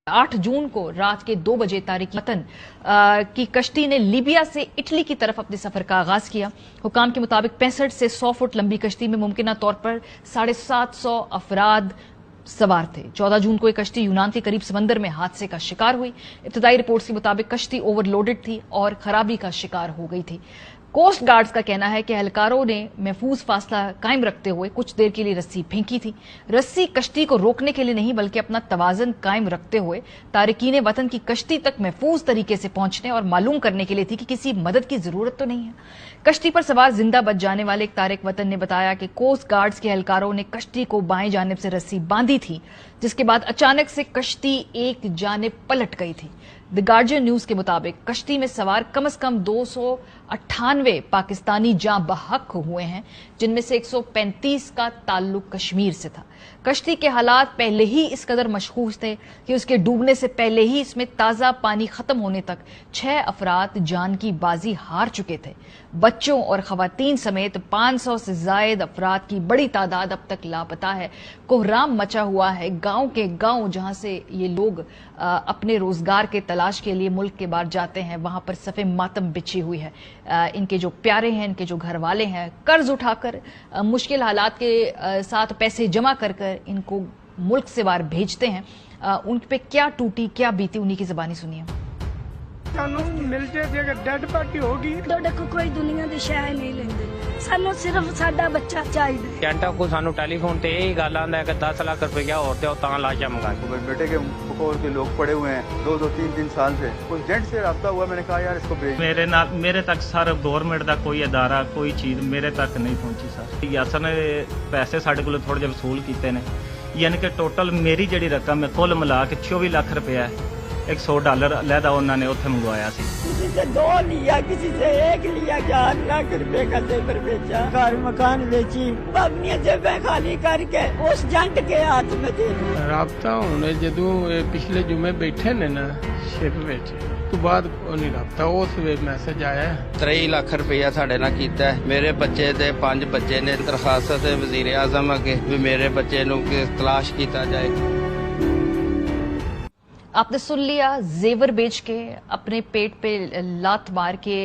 8 जून को रात के 2 बजे तारिक वतन की कश्ती ने लीबिया से इटली की तरफ अपने सफर का आगाज किया। हुकाम के मुताबिक 65 से 100 फुट लंबी कश्ती में मुमकिन तौर पर 750 अफराद सवार थे। 14 जून को यह कश्ती यूनान के करीब समंदर में हादसे का शिकार हुई। इब्तदाई रिपोर्ट्स के मुताबिक कश्ती ओवरलोडेड थी और खराबी का शिकार हो गई थी। कोस्ट गार्ड्स का कहना है कि एहलकारों ने महफूज फासला कायम रखते हुए कुछ देर के लिए रस्सी फेंकी थी। रस्सी कश्ती को रोकने के लिए नहीं बल्कि अपना तवाजन कायम रखते हुए तारिकीन वतन की कश्ती तक महफूज तरीके से पहुंचने और मालूम करने के लिए थी कि किसी मदद की जरूरत तो नहीं है। कश्ती पर सवार जिंदा बच जाने वाले एक तारिक वतन ने बताया कि कोस्ट गार्ड्स के एहलकारों ने कश्ती को बाएं जानिब से रस्सी बांधी थी, जिसके बाद अचानक से कश्ती एक जानिब पलट गई थी। द गार्जियन न्यूज के मुताबिक कश्ती में सवार कम से कम 298 पाकिस्तानी जाँ बहक हुए हैं, जिनमें से 135 का ताल्लुक कश्मीर से था। कश्ती के हालात पहले ही इस कदर मशकूक थे कि उसके डूबने से पहले ही इसमें ताज़ा पानी खत्म होने तक 6 अफराद जान की बाजी हार चुके थे। बच्चों और खवातीन समेत 500 से जायद अफराद की बड़ी तादाद अब तक लापता है। कोहराम मचा हुआ है गांव के गांव, जहां से ये लोग अपने रोजगार के तलाश के लिए मुल्क के बाहर जाते हैं। वहां पर सफ़े मातम बिछी हुई है। इनके जो प्यारे हैं, इनके जो घर वाले हैं, कर्ज उठाकर मुश्किल हालात के साथ पैसे जमा कर इनको मुल्क से बाहर भेजते हैं। उन पे क्या टूटी क्या बीती, उन्हीं की ज़बानी सुनिए। मिल जाए डेड पार्टी होगी तो कोई दुनिया की शह नहीं लेंगे, सानू सिर्फ साडा बच्चा चाहिए। कैंटा को सानू टेलीफोन ते यही गल आंदा है कि 10 लाख रुपया और दो तां लाशा मंगा। बेटे के बकौल के लोग पड़े हुए हैं 2-3 साल से। कोई जेंट से रास्ता हुआ, मैंने कहा यार इसको भेज। मेरे तक सर गवर्नमेंट का कोई अदारा कोई चीज मेरे तक नहीं पहुंची सर। यासर ने पैसे साढ़े को थोड़े जे वसूल किए ने, यानी कि टोटल मेरी जी रकम है कुल मिला के 24 लाख रुपया है। $100 अलहदा उन्होंने उत्थे मंगवाया सी। किसी से 2 लिया, किसी से 1 लिया, 4 लाख रुपए का जेवर बेचा, घर मकान बेची, अपनी जेबें खाली करके उस जंट के हाथ में दे दी। राबता होने जदों पिछले जुमे बैठे ने ना शिप विच तो बाद नहीं राबता, उस वे मैसेज आया 23 लाख रुपया साढ़े नाल कीता है। मेरे बच्चे दे 5 बच्चे ने दरखास्त है वजीर आजम अगे भी मेरे बच्चे नूं तलाश किया जाए। आपने सुन लिया, जेवर बेच के अपने पेट पे लात मार के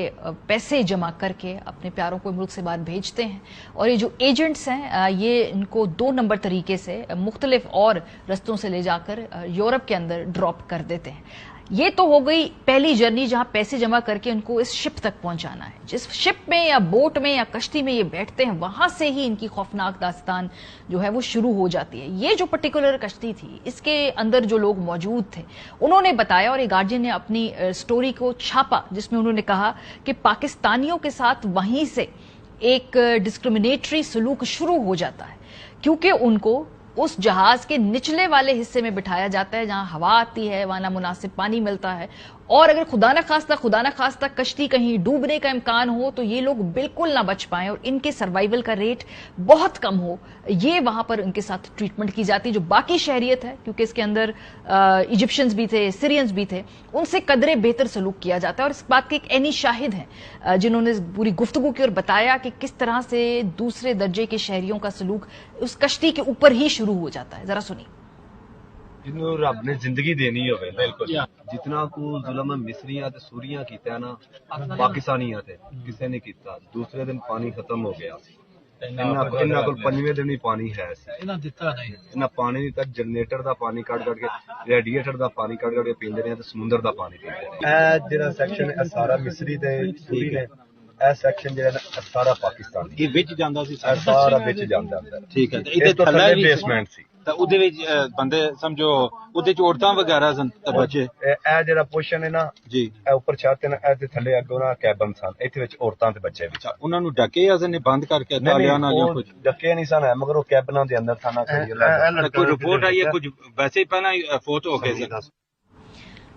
पैसे जमा करके अपने प्यारों को मुल्क से बाहर भेजते हैं। और ये जो एजेंट्स हैं ये इनको 2 नंबर तरीके से मुख्तलिफ और रस्तों से ले जाकर यूरोप के अंदर ड्रॉप कर देते हैं। ये तो हो गई पहली जर्नी जहां पैसे जमा करके उनको इस शिप तक पहुंचाना है। जिस शिप में या बोट में या कश्ती में ये बैठते हैं, वहां से ही इनकी खौफनाक दास्तान जो है वो शुरू हो जाती है। ये जो पर्टिकुलर कश्ती थी, इसके अंदर जो लोग मौजूद थे उन्होंने बताया, और एक गार्जियन ने अपनी स्टोरी को छापा, जिसमें उन्होंने कहा कि पाकिस्तानियों के साथ वहीं से एक डिस्क्रिमिनेटरी सलूक शुरू हो जाता है, क्योंकि उनको उस जहाज के निचले वाले हिस्से में बिठाया जाता है जहां हवा आती है, वहां नामुनासिब पानी मिलता है। और अगर खुदा न खास्ता कश्ती कहीं डूबने का इम्कान हो तो ये लोग बिल्कुल ना बच पाए और इनके सर्वाइवल का रेट बहुत कम हो, ये वहां पर उनके साथ ट्रीटमेंट की जाती है। जो बाकी शहरियत है, क्योंकि इसके अंदर इजिप्शियंस भी थे, सीरियंस भी थे, उनसे कदरे बेहतर सलूक किया जाता है। और इस बात के एक ऐनी शाहिद हैं जिन्होंने पूरी गुफ्तगू की और बताया कि किस तरह से दूसरे दर्जे के शहरियों का सलूक उस कश्ती के ऊपर ही शुरू हो जाता है। जरा सुनिए। जिन्हों रब ने जिंदगी देनी होवे, बिल्कुल जितना को जुल्म मिस्रियां ते सूरियां कीता ना पाकिस्तानियां ते किसी ने कीता। दूसरे दिन पानी खत्म हो गया, इन्हां कोल 5वें दिन ही पानी है सी, इन्हां पानी तक जनरेटर दा पानी कट के रेडिएटर दा पानी कट के पींदे ने ते समुंदर दा पानी पींदे ने। ए जेड़ा सेक्शन है सारा मिस्री ते सूरी ने, ए सेक्शन जेड़ा सारा पाकिस्तान ये विच जांदा सी, सारा विच जांदा अंदर। ठीक है, इधर तो थल्ले बेसमेंट सी ਤਾਂ ਉਹਦੇ ਵਿੱਚ ਬੰਦੇ ਸਮਝੋ ਉਹਦੇ ਚ ਔਰਤਾਂ ਵਗੈਰਾ ਸਨ ਤੇ ਬੱਚੇ। ਇਹ ਜਿਹੜਾ ਪੋਰਸ਼ਨ ਹੈ ਨਾ ਜੀ, ਇਹ ਉੱਪਰ ਛੱਤ ਹੈ ਨਾ, ਇਹਦੇ ਥੱਲੇ ਅੱਗੋਂ ਨਾ ਕੈਬਨ ਸਨ, ਇੱਥੇ ਵਿੱਚ ਔਰਤਾਂ ਤੇ ਬੱਚੇ ਵੀ। ਉਹਨਾਂ ਨੂੰ ਡੱਕੇ ਅਸਾਂ ਨੇ ਬੰਦ ਕਰਕੇ ਤਾਲਿਆਂ ਨਾਲ ਜਾਂ ਕੁਝ ਡੱਕੇ ਨਹੀਂ ਸਨ, ਮਗਰ ਉਹ ਕੈਬਨਾਂ ਦੇ ਅੰਦਰ ਥਾਣਾ ਕੋਈ ਰਿਪੋਰਟ ਆਈ ਹੈ ਕੁਝ ਵੈਸੇ ਹੀ ਪਹਿਲਾਂ ਫੋਟ ਹੋ ਗਏ ਸੀ।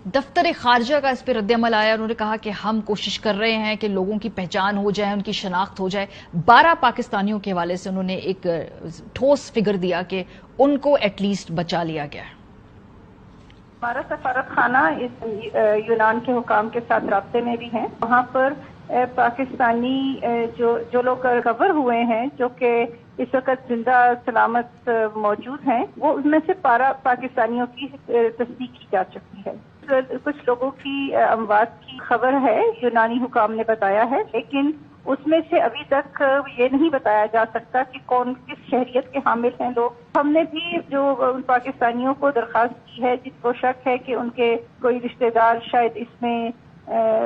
दफ्तर खारजा का इस पर रद्दअमल आया। उन्होंने कहा कि हम कोशिश कर रहे हैं कि लोगों की पहचान हो जाए, उनकी शनाख्त हो जाए। 12 पाकिस्तानियों के हवाले से उन्होंने एक ठोस फिगर दिया कि उनको एटलीस्ट बचा लिया गया। हमारा सफारत खाना इस यूनान के हुकाम के साथ राब्ते में भी है। वहाँ पर پاکستانی جو لوگ ریکور ہوئے ہیں، جو کہ اس وقت زندہ سلامت موجود ہیں، وہ ان میں سے 12 پاکستانیوں کی تصدیق کی جا چکی ہے۔ کچھ لوگوں کی اموات کی خبر ہے، یونانی حکام نے بتایا ہے، لیکن اس میں سے ابھی تک یہ نہیں بتایا جا سکتا کہ کون کس شہریت کے حامل ہیں لوگ۔ ہم نے بھی جو ان پاکستانیوں کو درخواست کی ہے جن کو شک ہے کہ ان کے کوئی رشتہ دار شاید اس میں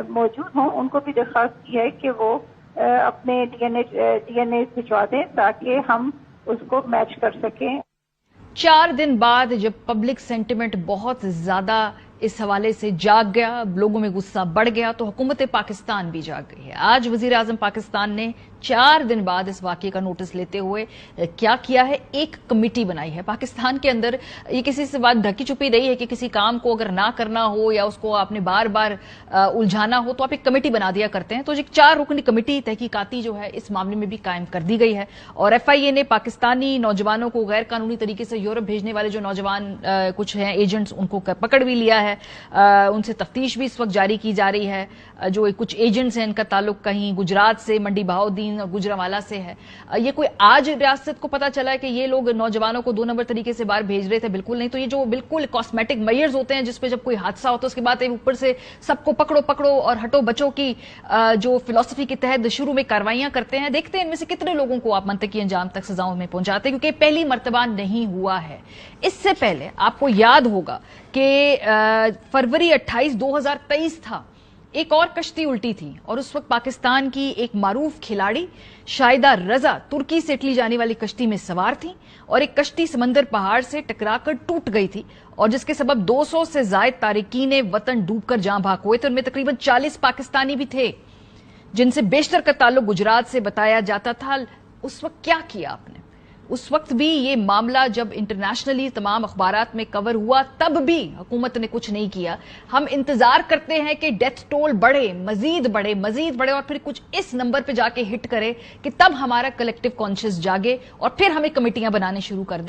موجود ہوں، ان کو بھی درخواست کی ہے کہ وہ اپنے ڈی این اے بھجوا دیں تاکہ ہم اس کو میچ کر سکیں۔ 4 دن بعد جب پبلک سینٹیمنٹ بہت زیادہ اس حوالے سے جاگ گیا، لوگوں میں غصہ بڑھ گیا، تو حکومت پاکستان بھی جاگ گئی ہے۔ آج وزیر اعظم پاکستان نے 4 دن بعد اس واقعے کا نوٹس لیتے ہوئے کیا کیا ہے، ایک کمیٹی بنائی ہے۔ پاکستان کے اندر یہ کسی سے بات ڈھکی چھپی نہیں ہے کہ کسی کام کو اگر نہ کرنا ہو یا اس کو آپ نے بار بار الجھانا ہو تو آپ ایک کمیٹی بنا دیا کرتے ہیں۔ تو ایک 4 رکنی کمیٹی تحقیقاتی جو ہے اس معاملے میں بھی قائم کر دی گئی ہے، اور ایف آئی اے نے پاکستانی نوجوانوں کو غیر قانونی طریقے سے یورپ بھیجنے والے جو نوجوان کچھ ہیں ایجنٹس، ان کو پکڑ بھی لیا ہے، ان سے تفتیش بھی اس وقت جاری کی جا رہی ہے۔ جو کچھ ایجنٹس ہیں ان کا تعلق کہیں گجرات سے، منڈی بہاؤدین اور گجرانوالہ سے ہے۔ یہ کوئی آج ریاست کو پتا چلا ہے کہ یہ لوگ نوجوانوں کو 2 نمبر طریقے سے باہر بھیج رہے تھے؟ بالکل نہیں۔ تو یہ جو بالکل کاسمیٹک میئرز ہوتے ہیں جس پہ جب کوئی حادثہ ہوتا ہے اس کے بعد اوپر سے سب کو پکڑو اور ہٹو بچو کی جو فلسفی کے تحت شروع میں کاروائیاں کرتے ہیں، دیکھتے ہیں ان میں سے کتنے لوگوں کو آپ منطقی انجام تک سزاؤں میں پہنچاتے ہیں، کیونکہ پہلی مرتبہ نہیں ہوا ہے۔ اس سے پہلے آپ کو یاد ہوگا کہ فروری 28 2023 تھا، ایک اور کشتی الٹی تھی، اور اس وقت پاکستان کی ایک معروف کھلاڑی شاہدہ رضا ترکی سے اٹلی جانے والی کشتی میں سوار تھی، اور ایک کشتی سمندر پہاڑ سے ٹکرا کر ٹوٹ گئی تھی، اور جس کے سبب 200 سے زائد تارکین وطن ڈوب کر جاں بحق ہوئے تھے۔ ان میں تقریباً 40 پاکستانی بھی تھے، جن سے بیشتر کا تعلق گجرات سے بتایا جاتا تھا۔ اس وقت کیا کیا آپ نے؟ اس وقت بھی یہ معاملہ جب انٹرنیشنلی تمام اخبارات میں کور ہوا تب بھی حکومت نے کچھ نہیں کیا۔ ہم انتظار کرتے ہیں کہ ڈیتھ ٹول بڑھے، مزید بڑھے اور پھر کچھ اس نمبر پہ جا کے ہٹ کرے کہ تب ہمارا کلیکٹیو کانشس جاگے اور پھر ہمیں کمیٹیاں بنانے شروع کر دیں۔